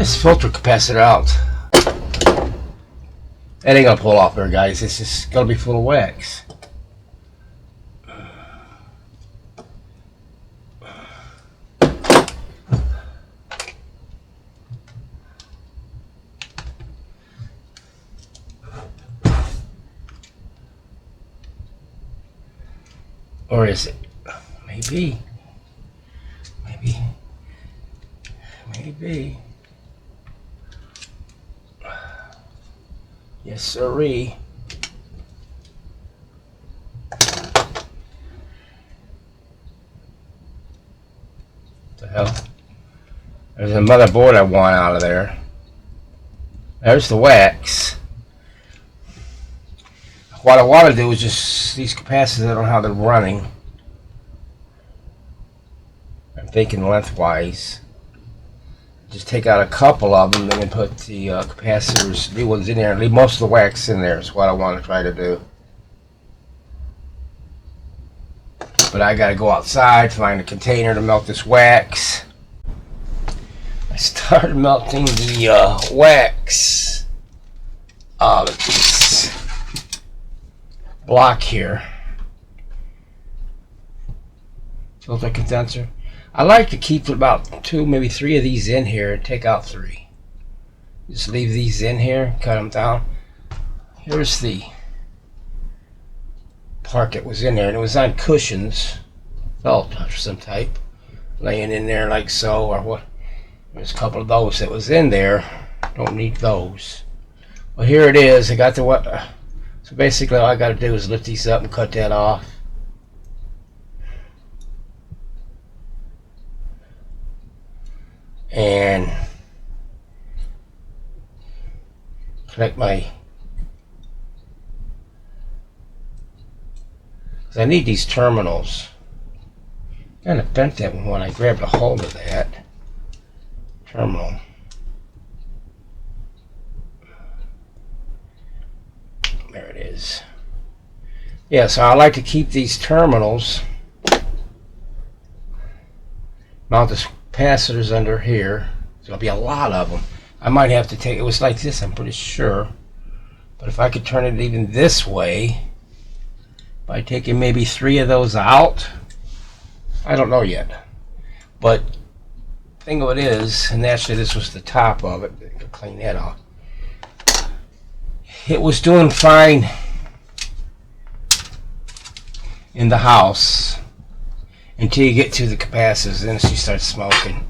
this filter capacitor out. That ain't gonna pull off there, guys. It's just gonna be full of wax. Or is it? Maybe. Yes, sirree. What the hell? There's a motherboard I want out of there. There's the wax. What I want to do is just these capacitors, I don't know how they're running. I'm thinking lengthwise. Just take out a couple of them and then put the capacitors, new ones in there, and leave most of the wax in there is what I want to try to do. But I got to go outside, find a container to melt this wax. I started melting the wax out of this block here. Filter condenser. I like to keep about 2, maybe 3 of these in here and take out 3. Just leave these in here, cut them down. Here's the part that was in there, and it was on cushions, felt of some type, laying in there like so, or what. There's a couple of those that was in there. Don't need those. Well, here it is. I got the what. So basically, all I got to do is lift these up and cut that off. And connect my, because I need these terminals. Kind of bent that one when I grabbed a hold of that terminal. There it is. Yeah, so I like to keep these terminals, mount the capacitors under here. There'll be a lot of them. I might have to take, it was like this, I'm pretty sure. But if I could turn it even this way, by taking maybe 3 of those out, I don't know yet. But the thing of it is, and actually this was the top of it, I could clean that off. It was doing fine in the house until you get to the capacitors, then she starts smoking.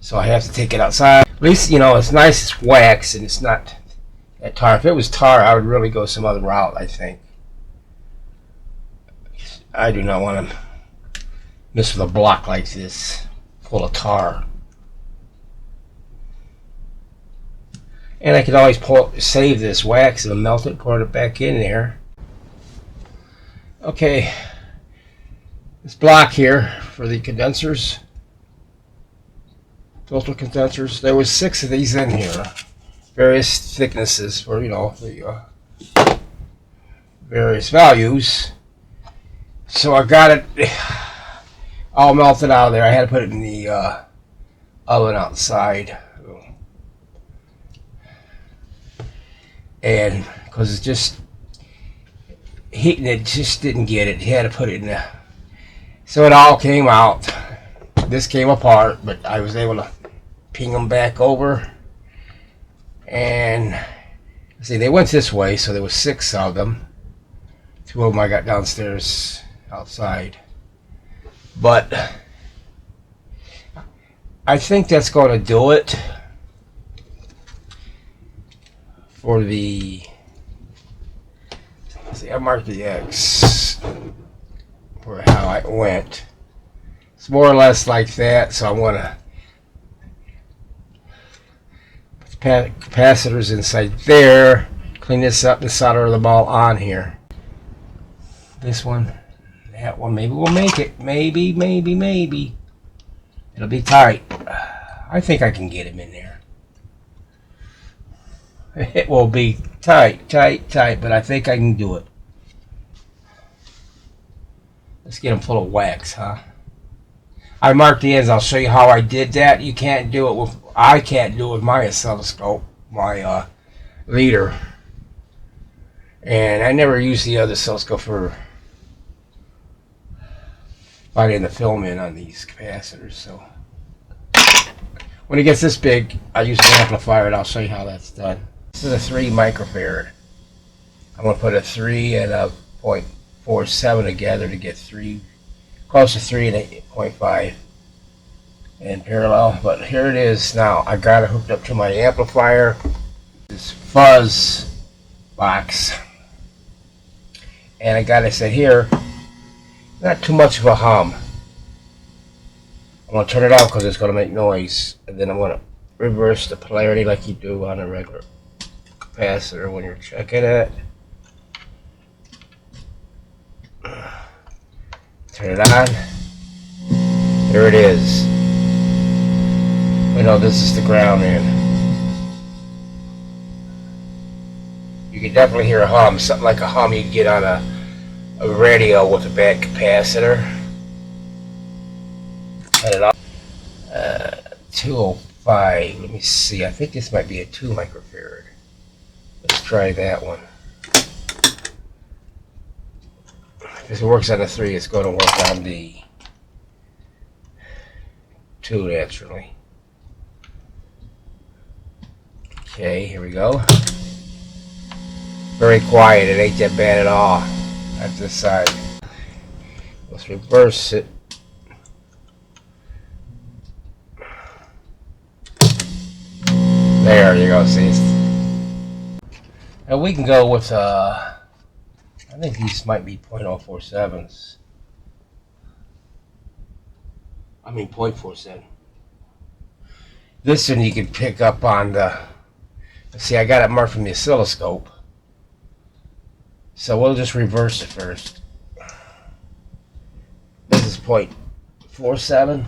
So I have to take it outside. At least, you know, it's nice, it's wax, and it's not that tar. If it was tar, I would really go some other route, I think. I do not want to mess with a block like this, full of tar. And I could always save this wax and melt it, pour it back in there. Okay. This block here for the condensers, filter condensers, there was 6 of these in here, various thicknesses for, you know, the various values. So I got it all melted out of there. I had to put it in the oven outside, and because it's just heating, it just didn't get it. He had to put it in the. So it all came out. This came apart, but I was able to ping them back over. And see, they went this way, so there was 6 of them. 2 of them I got downstairs outside. But I think that's going to do it for the. See, I marked the X for how it went. It's more or less like that, so I want to put the capacitors inside there, clean this up and solder them all on here. This one, that one, maybe we'll make it. Maybe. It'll be tight. I think I can get him in there. It will be tight, but I think I can do it. Let's get them full of wax, huh? I marked the ends. I'll show you how I did that. You can't do it with, I can't do it with my oscilloscope, my leader. And I never use the other oscilloscope for finding the film in on these capacitors. So when it gets this big, I use an amplifier, and I'll show you how that's done. This is a 3 microfarad. I'm going to put a 3 and a 0.47 together to get 3, close to 3 and 8.5 in parallel. But here it is now. I got it hooked up to my amplifier. This fuzz box. And I got it set here. Not too much of a hum. I'm going to turn it off because it's going to make noise. And then I'm going to reverse the polarity like you do on a regular capacitor when you're checking it. Turn it on. There it is. You know, this is the ground in. You can definitely hear a hum, something like a hum you'd get on a radio with a bad capacitor. Cut it off. 205. Let me see. I think this might be a 2 microfarad. Let's try that one. If it works on the 3, it's going to work on the 2 naturally. Okay, here we go. Very quiet. It ain't that bad at all. At this side. Let's reverse it. There you go. See. And we can go with I think these might be 0.047s. I mean 0.47. This one you can pick up on the. See, I got it marked from the oscilloscope. So we'll just reverse it first. This is 0.47.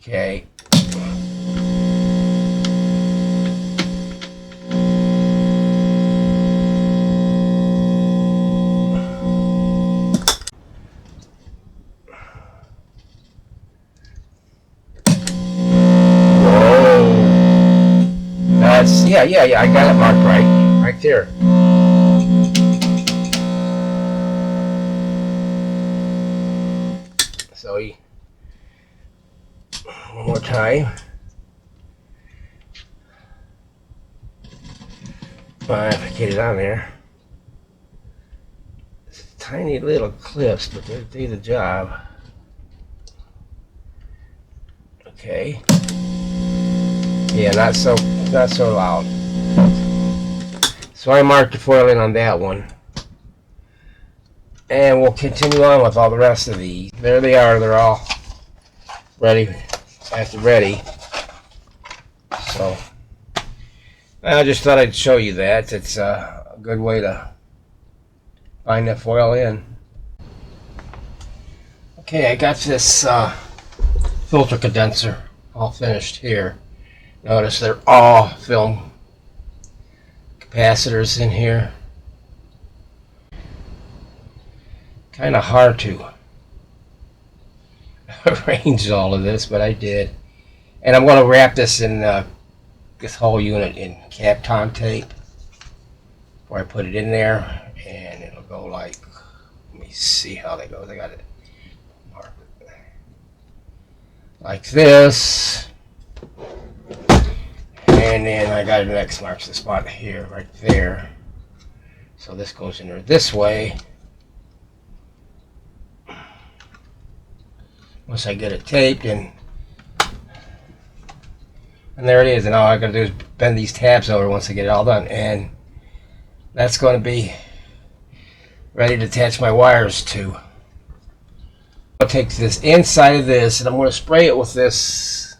Okay. Yeah, I got it marked right there. So one more time. If I get it on there. It's tiny little clips, but they do the job. Okay. Yeah, not so loud. So I marked the foil in on that one. And we'll continue on with all the rest of these. There they are. They're all ready. After ready. So I just thought I'd show you that. It's a good way to find that foil in. Okay, I got this filter condenser all finished here. Notice they're all film capacitors in here. Kind of hard to arrange all of this, but I did. And I'm going to wrap this in this whole unit in Kapton tape before I put it in there, and it'll go like, let me see how they go. They got it marked like this. And then I got an X marks the spot here, right there. So this goes in there this way. Once I get it taped, and there it is. And all I gotta do is bend these tabs over once I get it all done. And that's going to be ready to attach my wires to. I'll take this inside of this, and I'm going to spray it with this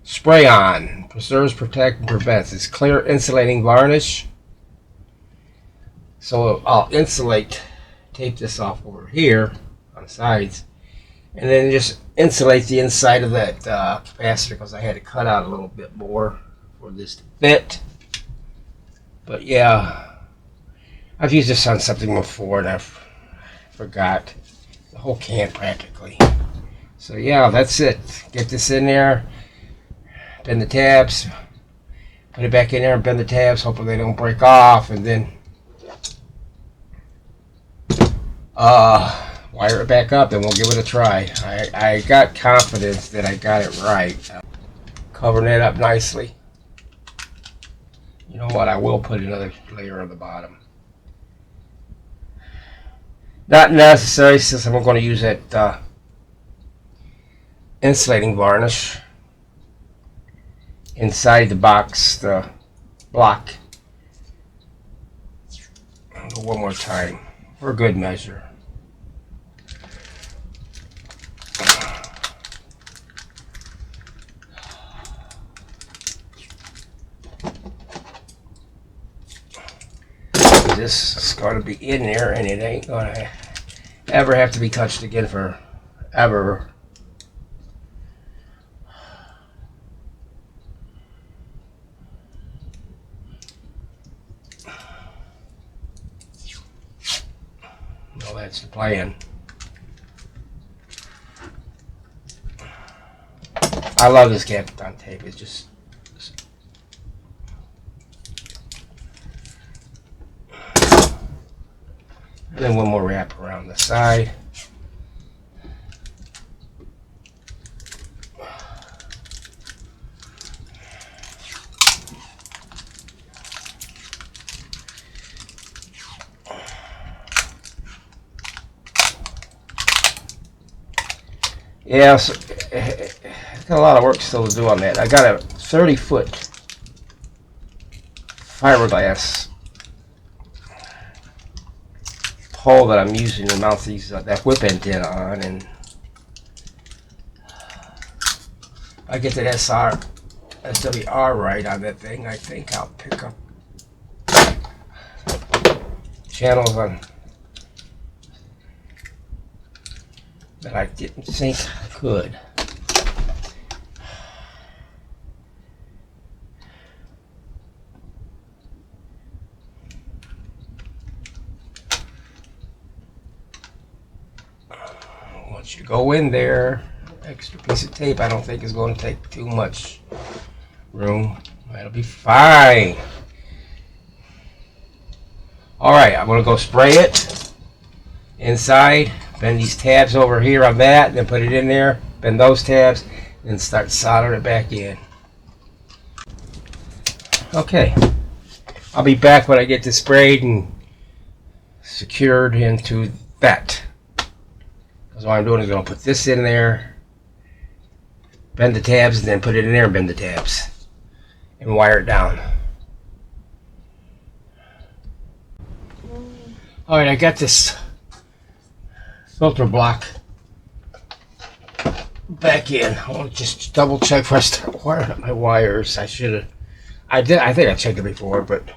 spray on. Preserves, protect, and prevents. It's clear insulating varnish. So I'll tape this off over here on the sides, and then just insulate the inside of that capacitor, because I had to cut out a little bit more for this to fit. But yeah, I've used this on something before, and I've forgot. The whole can practically. So yeah, that's it. Get this in there, bend the tabs, put it back in there and bend the tabs, hopefully they don't break off, and then wire it back up, and we'll give it a try. I got confidence that I got it right. Covering it up nicely. You know what, I will put another layer on the bottom. Not necessary, since I'm going to use that insulating varnish inside the box, the block. I'll go one more time for good measure. This is going to be in there, and it ain't going to ever have to be touched again forever. Well, that's the plan. I love this Kapton tape. It's just and then one more wrap around the side. Yeah, so, got a lot of work still to do on that. I got a 30-foot fiberglass pole that I'm using to mount these that whip antenna on, and I get that SWR right on that thing. I think I'll pick up channels on that I didn't think I could. Once you go in there, extra piece of tape I don't think is going to take too much room. That'll be fine. Alright, I'm going to go spray it inside, bend these tabs over here on that, then put it in there, bend those tabs, and start soldering it back in. Okay, I'll be back when I get this sprayed and secured into that. Because what I'm doing is going to put this in there, bend the tabs, and then put it in there and bend the tabs, and wire it down. Alright, I got this filter block back in. I want to just double check before I start wiring up my wires. I think I checked it before, but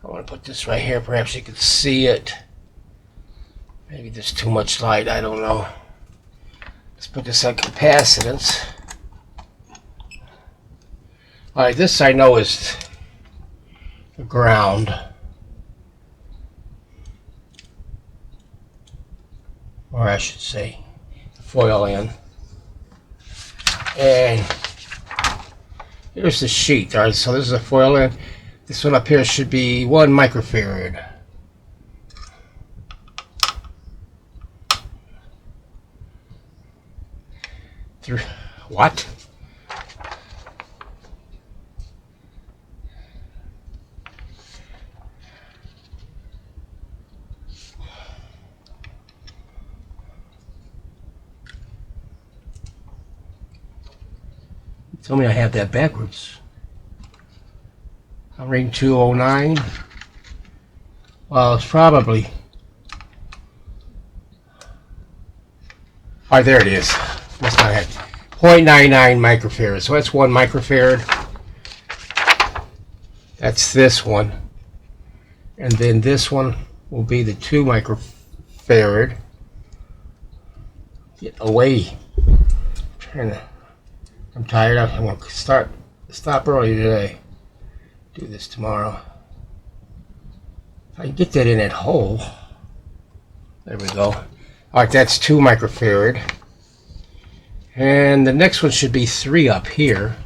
I want to put this right here. Perhaps you can see it. Maybe there's too much light, I don't know. Let's put this on capacitance. Alright, this I know is the ground. Or I should say, foil in. And here's the sheet. Alright, so this is a foil in. This one up here should be 1 microfarad. What? Tell me I have that backwards. I'm reading 209. Well, it's probably. Alright, there it is. Must not have 0.99 microfarad. So that's 1 microfarad. That's this one. And then this one will be the 2 microfarad. Get away. I'm tired. I'm going to stop early today. Do this tomorrow. If I can get that in that hole. There we go. All right, that's 2 microfarad. And the next one should be 3 up here.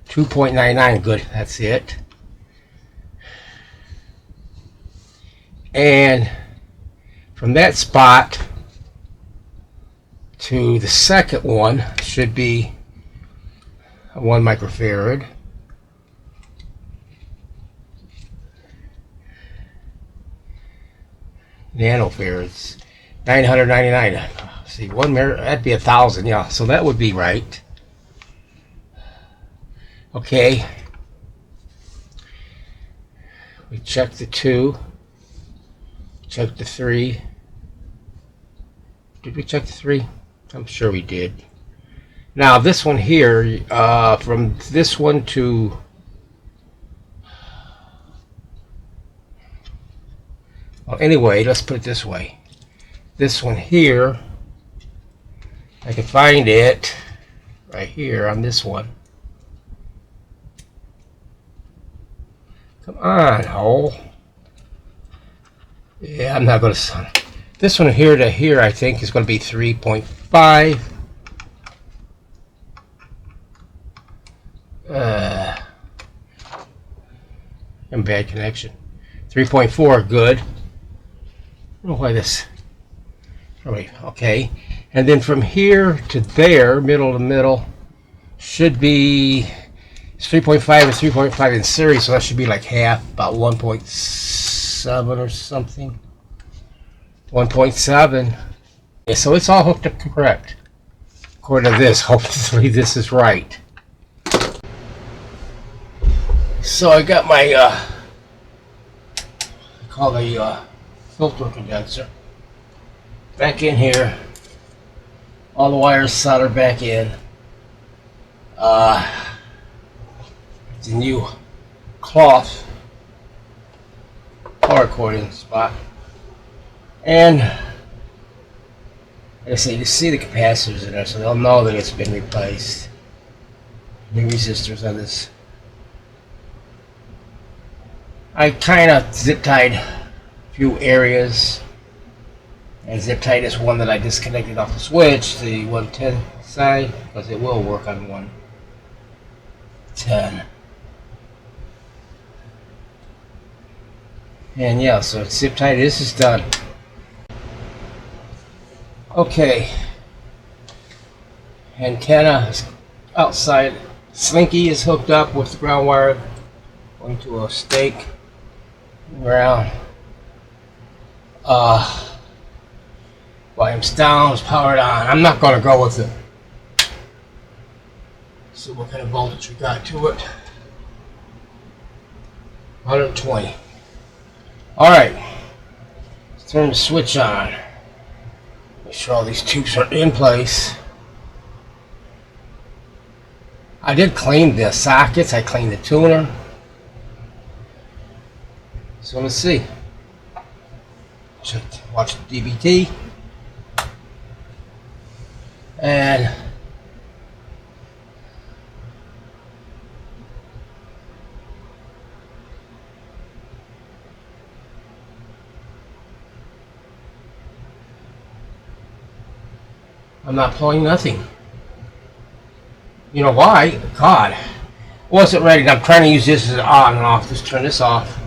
.99, good, that's it. And from that spot to the second one should be 1 microfarad. Nanofarads, 999. See, one mirror, that'd be 1,000, yeah, so that would be right. Okay, we checked the 2, checked the 3. Did we check the 3? I'm sure we did. Now this one here, from this one to well, anyway, let's put it this way. This one here, I can find it right here on this one. Come on, hole. Yeah, I'm not going to. This one here to here, I think, is going to be 3.5. And bad connection. 3.4, good. I don't know why this. Okay. And then from here to there, middle to middle, should be. It's 3.5 and 3.5 in series, so that should be like half, about 1.7 or something. 1.7. Yeah, so it's all hooked up correct. According to this, hopefully this is right. So I got my, I call the filter condenser back in here. All the wires soldered back in. The new cloth power cording spot, and like I say, you see the capacitors in there, so they'll know that it's been replaced. New resistors on this. I kind of zip tied a few areas, and zip tied this one that I disconnected off the switch, the 110 side, because it will work on 110. And yeah, so it's zip tied. This is done. Okay. Antenna is outside. Slinky is hooked up with the ground wire going to a stake ground. Volume's down, it's powered on. I'm not going to go with it. See what kind of voltage we got to it. 120. Alright, let's turn the switch on. Make sure all these tubes are in place. I did clean the sockets, I cleaned the tuner. So let's see. Watch the DVT. And I'm not pulling nothing. You know why? God. Wasn't ready. I'm trying to use this as on and off. Just turn this off.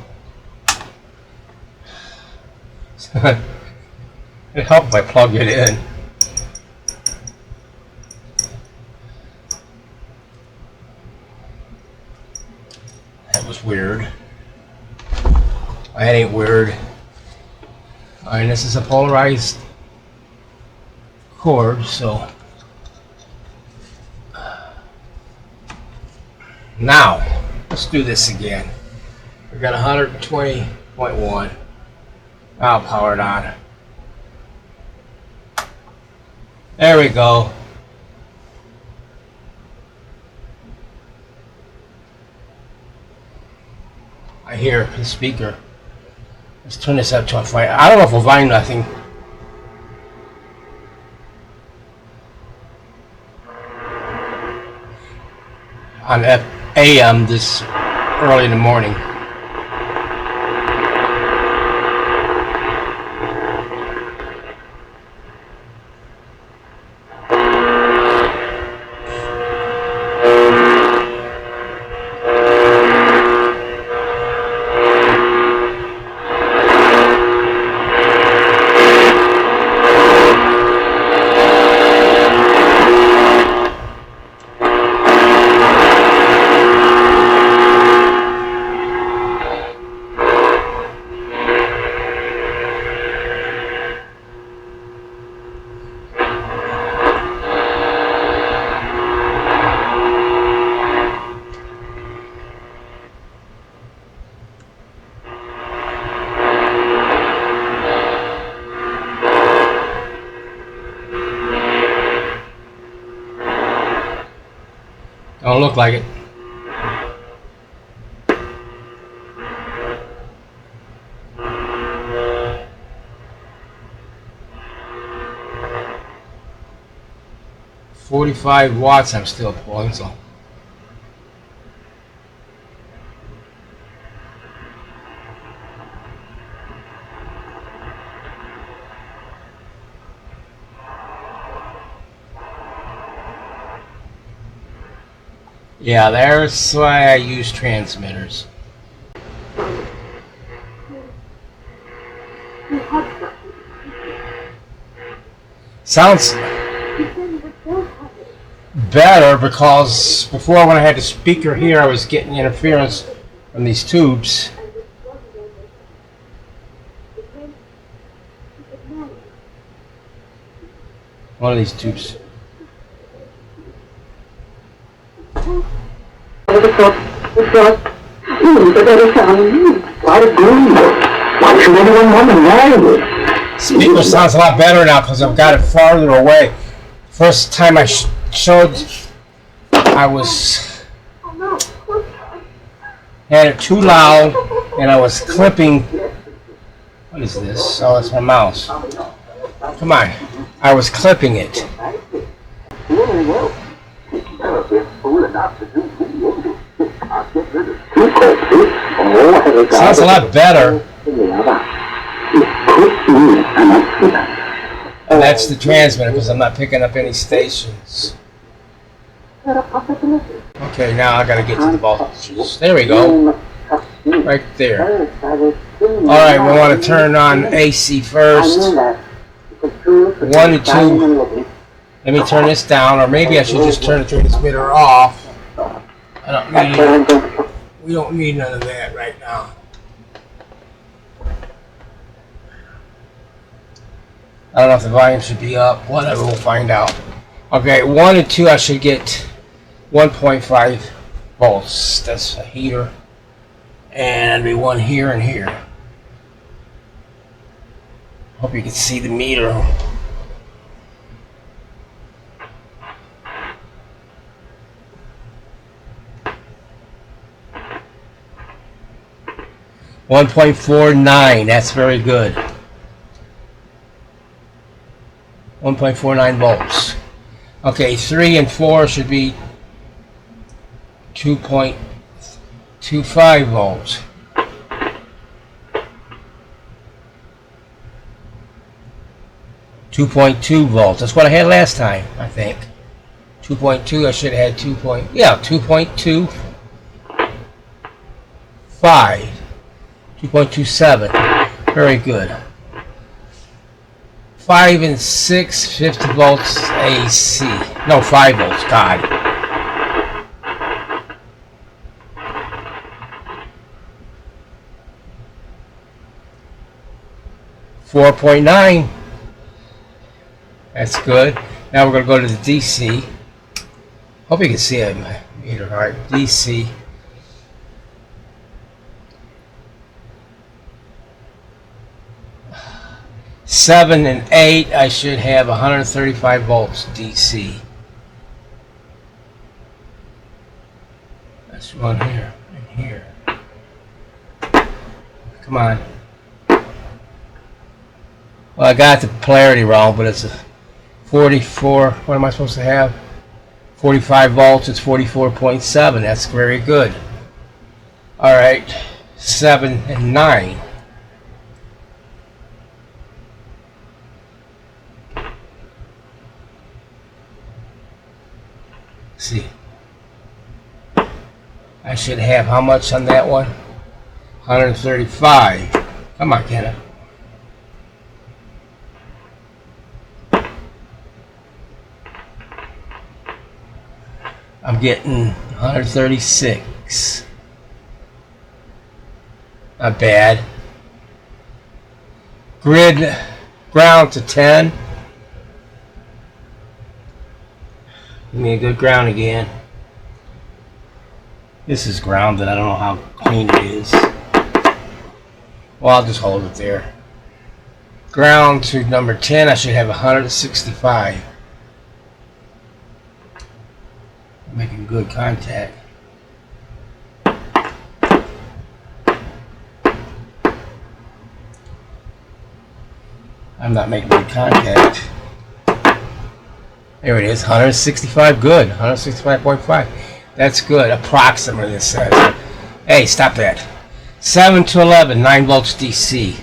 It'd help if I plug it in. That was weird. That ain't weird. Alright, this is a polarized cord, so now let's do this again. We got 120.1. I'll power it on. There we go. I hear the speaker. Let's turn this up to a fire. I don't know if we'll find nothing. On AM this early in the morning. look like it. $45 I'm still pulling, so. Yeah, that's why I use transmitters. Sounds better because before, when I had the speaker here, I was getting interference from these tubes. One of these tubes. Speaker sounds a lot better now because I've got it farther away. First time I showed, I had it too loud, and I was clipping. What is this? Oh, it's my mouse. Come on, I was clipping it. Sounds a lot better. And that's the transmitter because I'm not picking up any stations. Okay, now I gotta get to the voltages. There we go. Right there. Alright, we want to turn on AC first. 1 and 2. Let me turn this down, or maybe I should just turn the transmitter off. We don't need none of that right now. I don't know if the volume should be up. Whatever, we'll find out. Okay, 1 and 2 I should get 1.5 volts. That's a heater. And there'll be one here and here. Hope you can see the meter. $1.49, that's very good. 1.49 volts. Okay, 3 and 4 should be 2.25 volts. 2.2 volts. That's what I had last time, I think. 2.2. I should have had 2.25. 2.27. Very good. 5 and 6, 50 volts AC. No, 5 volts. God. $4.9. That's good. Now we're going to go to the DC. Hope you can see it. Meter, all right. DC. Seven and 8, I should have 135 volts DC. Let's run here and here. Come on. Well, I got the polarity wrong, but it's a 44. What am I supposed to have? 45 volts. It's 44.7. That's very good. All right. 7 and 9. See, I should have how much on that one? 135. Come on, Kenneth. I'm getting 136. Not bad. Grid ground to 10. Give me a good ground again. This is grounded. I don't know how clean it is. Well, I'll just hold it there. Ground to number 10. I should have 165. Making good contact. I'm not making good contact. There it is, 165, good, 165.5. That's good, approximately it says. Hey, stop that. 7 to 11, 9 volts DC.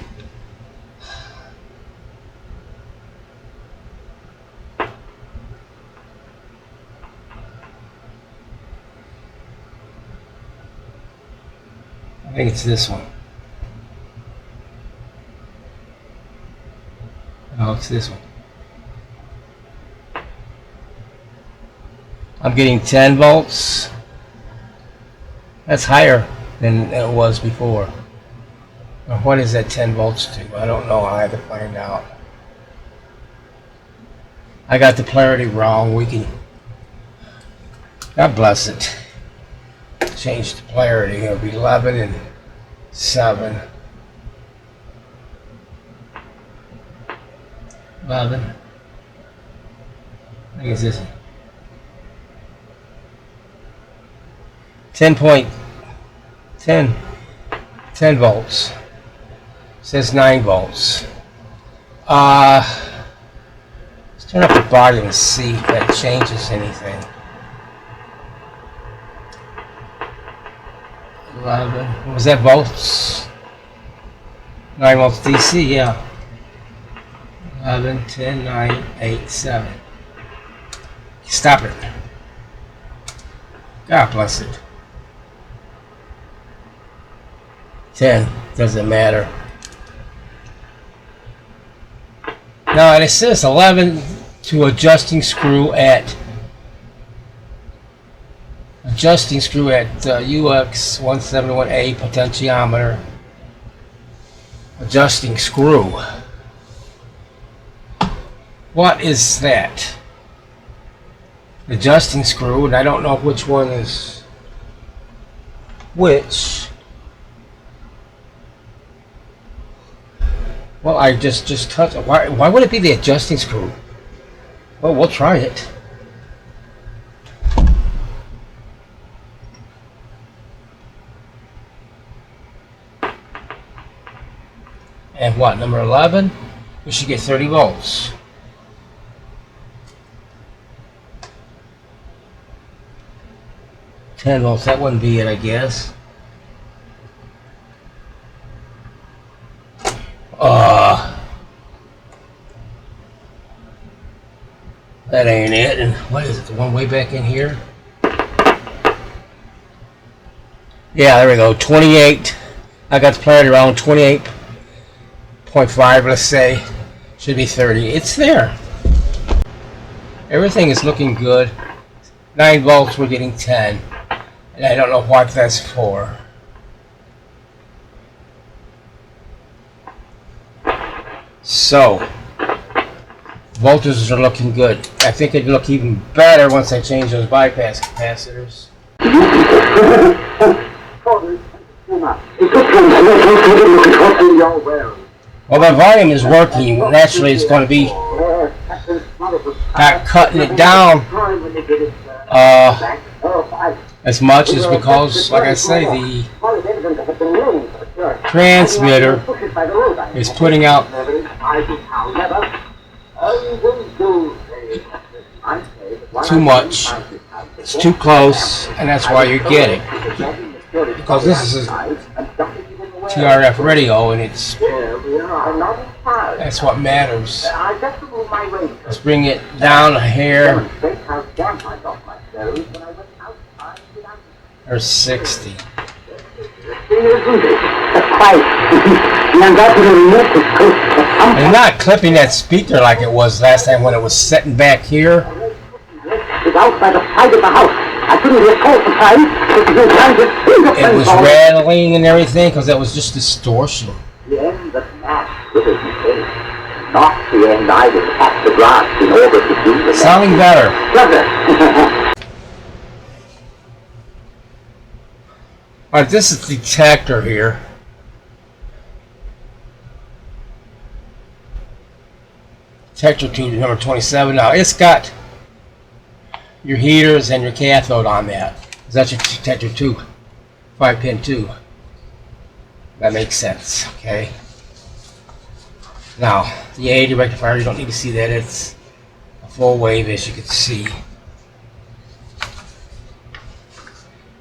I think it's this one. Oh, it's this one. I'm getting 10 volts. That's higher than it was before. Now, what is that 10 volts to? I don't know. I have to find out. I got the polarity wrong. We can. God bless it. Change the polarity. It'll be 11 and 7. 11. I think it's this one. 10 volts. It says 9 volts. Let's turn up the volume and see if that changes anything. 11. What was that volts? 9 volts DC, yeah. 11, 10, 9, 8, 7. Stop it. God bless it. 10. Doesn't matter. Now it says 11 to adjusting screw at UX 171A potentiometer. Adjusting screw. What is that? Adjusting screw, and I don't know which one is which. Well, I just touched it. Why would it be the adjusting screw? Well, we'll try it. And what, number 11? We should get 30 volts. Volts, that wouldn't be it, I guess. That ain't it. And what is it? The one way back in here? Yeah, there we go. 28. I got the polarity around 28.5, let's say. Should be 30. It's there. Everything is looking good. 9 volts, we're getting 10. And I don't know what that's for. So, voltages are looking good. I think it'd look even better once I change those bypass capacitors. Well, the volume is working. Naturally, it's going to be not cutting it down as much as because, like I say, the transmitter is putting out too much. It's too close, and that's why you're getting. Because this is a TRF radio, and that's what matters. Let's bring it down a hair. Or 60. I'm not clipping that speaker like it was last time when it was sitting back here. It was rattling and everything because that was just distortion. Sounding better. Alright, this is the detector here. Detector tube number 27. Now it's got your heaters and your cathode on that. That's your detector tube, 5-pin tube. That makes sense, okay? Now, the AD rectifier, you don't need to see that. It's a full wave, as you can see.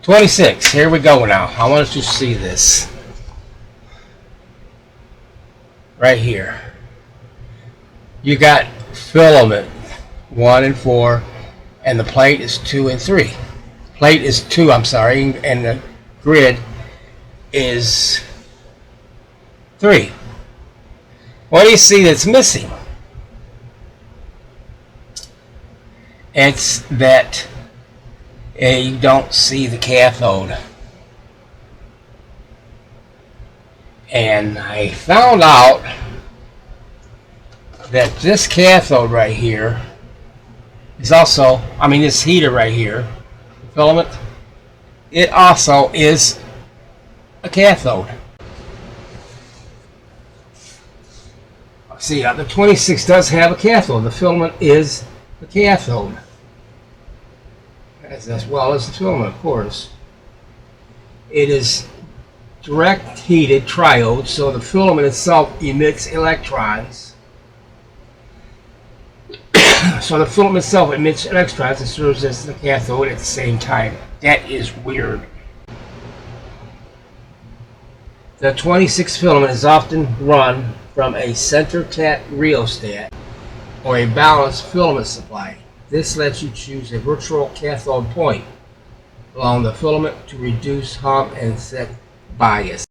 26, here we go now. I want us to see this. Right here. You got filament 1 and 4, and the plate is 2 and 3. Plate is 2, I'm sorry, and the grid is 3. What do you see that's missing? It's that you don't see the cathode. And I found out that this cathode right here is also, this heater right here, the filament, it also is a cathode. See, the 26 does have a cathode. The filament is the cathode, as well as the filament, of course. It is direct heated triode, so the filament itself emits electrons. So the filament itself emits electrons and serves as the cathode at the same time. That is weird. The 26 filament is often run from a center tap rheostat or a balanced filament supply. This lets you choose a virtual cathode point along the filament to reduce hump and set bias.